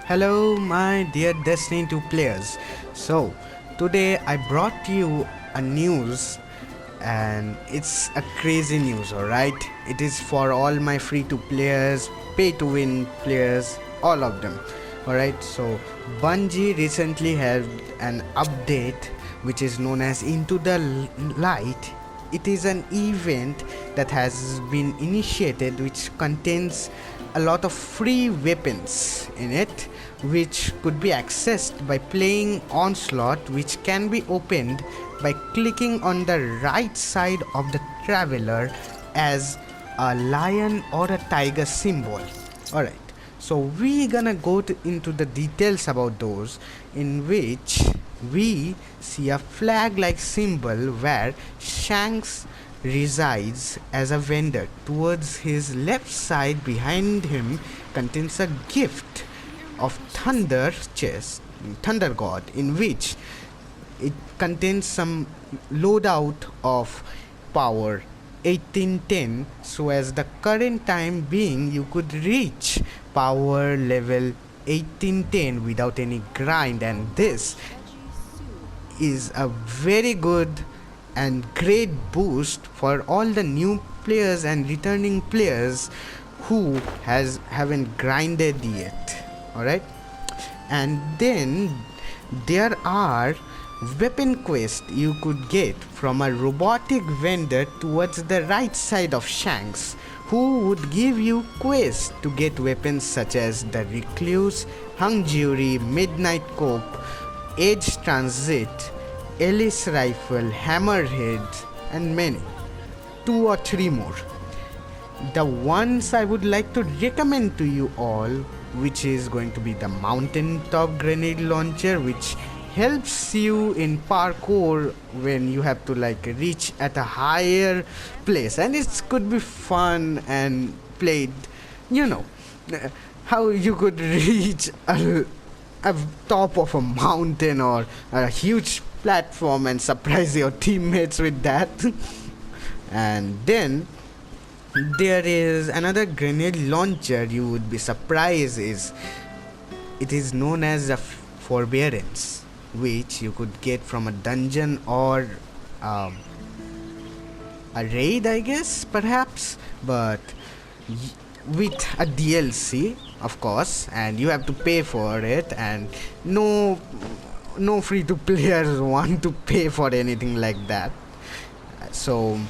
Hello, my dear Destiny 2 players. So, today I brought you a news and it's a crazy news, alright? It is for all my free to players, pay to win players, all of them. Alright, so Bungie recently had an update which is known as Into the Light. It is an event that has been initiated which contains a lot of free weapons in it, which could be accessed by playing Onslaught, which can be opened by clicking on the right side of the traveler as a lion or a tiger symbol. Alright, so we gonna go into the details about those, in which we see a flag like symbol where Shanks resides as a vendor. Towards his left side behind him contains a gift of thunder chest, thunder god, in which it contains some loadout of power 1810, so as the current time being you could reach power level 1810 without any grind, and this is a very good and great boost for all the new players and returning players who haven't grinded yet. Alright, and then there are weapon quests you could get from a robotic vendor towards the right side of Shanks, who would give you quests to get weapons such as the Recluse, Hung Jury, Midnight Cope, Edge Transit, Ellis Rifle, Hammerhead, and many. 2 or 3 more. The ones I would like to recommend to you all, which is going to be the Mountaintop Grenade Launcher, which helps you in parkour when you have to reach at a higher place, and it could be fun and played, you know, how you could reach a top of a mountain or a huge platform and surprise your teammates with that. And then there is another grenade launcher you would be surprised it is known as the Forbearance, which you could get from a dungeon or a raid, I guess, perhaps, but with a DLC, of course, and you have to pay for it, and no free to players want to pay for anything like that. So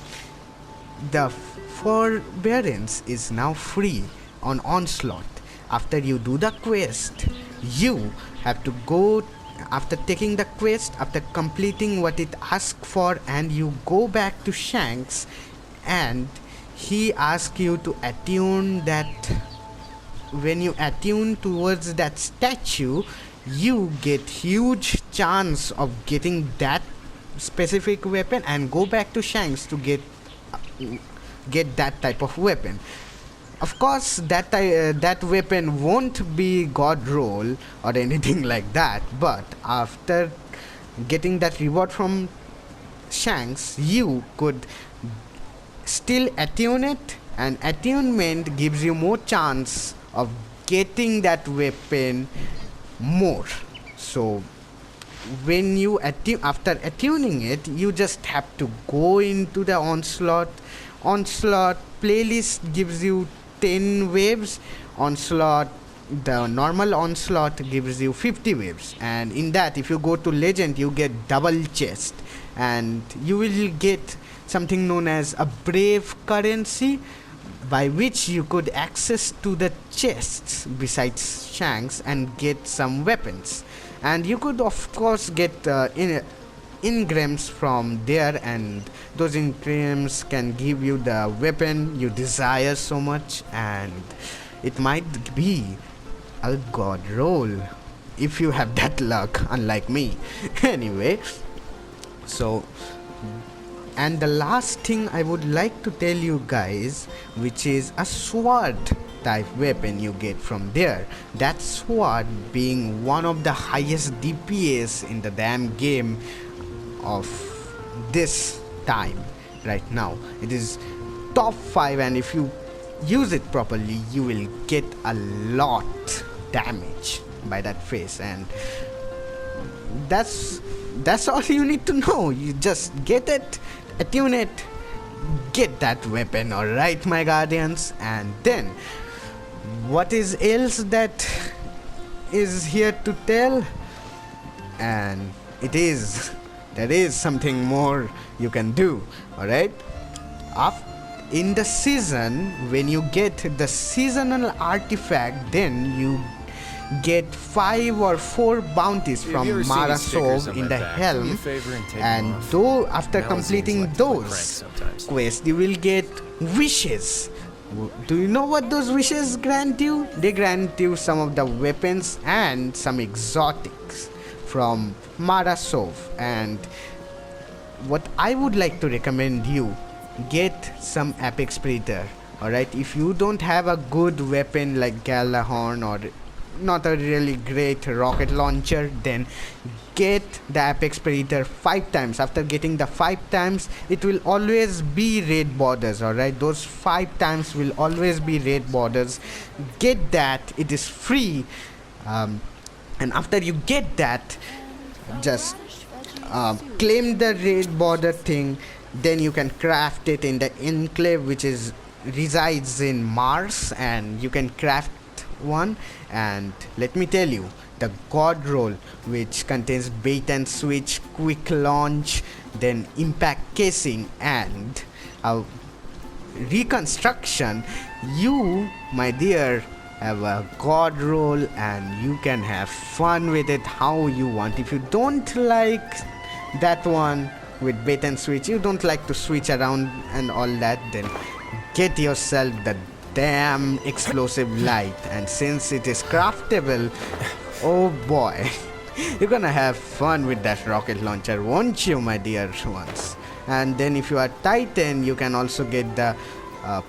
the Forbearance is now free on Onslaught. After you do the quest, you have to go, after taking the quest, after completing what it asks for, and you go back to Shanks, and he asks you to attune that. When you attune towards that statue, you get huge chance of getting that specific weapon and go back to Shanks to get that type of weapon. Of course, that weapon won't be god roll or anything like that, but after getting that reward from Shanks, you could still attune it, and attunement gives you more chance of getting that weapon more. So when you after attuning it, you just have to go into the Onslaught playlist. Gives you 10 waves. The normal Onslaught gives you 50 waves, and in that, if you go to Legend, you get double chest, and you will get something known as a Brave currency, by which you could access to the chests besides Shanks and get some weapons. And you could of course get engrams from there, and those engrams can give you the weapon you desire so much, and it might be a god roll if you have that luck, unlike me. Anyway, so, and the last thing I would like to tell you guys, which is a sword type weapon you get from there. That sword being one of the highest DPS in the damn game of this time right now. It is top 5, and if you use it properly, you will get a lot damage. by that face. And that's that's all you need to know. You just get it, attune it, get that weapon, alright, my guardians. And then what is else that is here to tell? And it is there is something more you can do, alright. In the season, when you get the seasonal artifact, then you get 5 or 4 bounties from Mara Sov in the helm, and though after completing those quests you will get wishes. Do you know what those wishes grant you? They grant you some of the weapons and some exotics from Mara Sov. And what I would like to recommend you, get some Apex Predator, alright. If you don't have a good weapon like Gjallarhorn or not a really great rocket launcher, then get the Apex Predator 5 times. After getting the 5 times, it will always be raid borders, alright. Those 5 times will always be raid borders. Get that, it is free. And after you get that, just claim the raid border thing. Then you can craft it in the enclave, which resides in Mars, and you can craft one. And let me tell you, the god roll, which contains bait and switch, quick launch, then impact casing and reconstruction, you, my dear, have a god roll and you can have fun with it how you want. If you don't like that one with bait and switch, you don't like to switch around and all that, then get yourself the damn explosive light. And since it is craftable, oh boy, you're gonna have fun with that rocket launcher, won't you, my dear ones? And then if you are Titan, you can also get the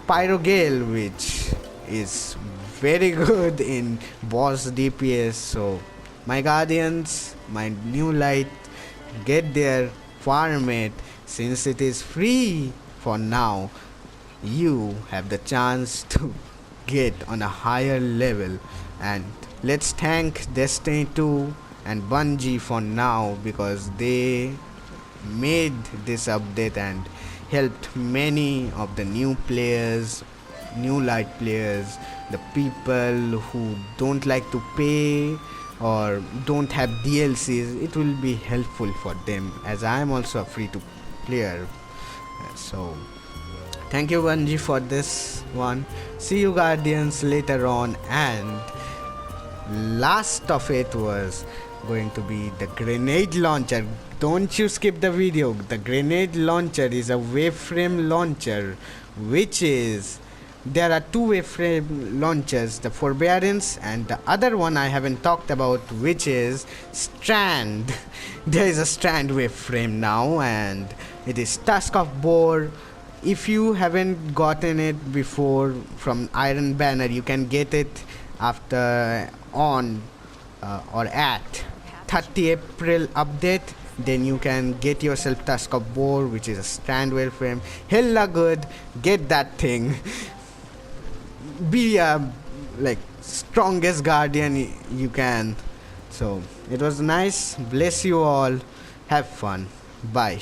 Pyrogale, which is very good in boss DPS. So my guardians, my new light, get there, farm it. Since it is free for now, you have the chance to get on a higher level. And let's thank Destiny 2 and Bungie for now, because they made this update and helped many of the new players, new light players, the people who don't like to pay or don't have DLCs. It will be helpful for them, as I am also a free to player. So thank you, Bungie, for this one. See you, guardians, later on. And last of it was going to be the grenade launcher. Don't you skip the video. The grenade launcher is a waveframe launcher, which is, there are 2 waveframe launchers, the Forbearance and the other one I haven't talked about, which is Strand. There is a Strand waveframe now, and it is Tusk of Boar. If you haven't gotten it before from Iron Banner, you can get it after on or at 30 April update. Then you can get yourself Tusk of Boar, which is a Strand waveframe. Hella good. Get that thing. Be a strongest guardian you can. So it was nice. Bless you all. Have fun. Bye.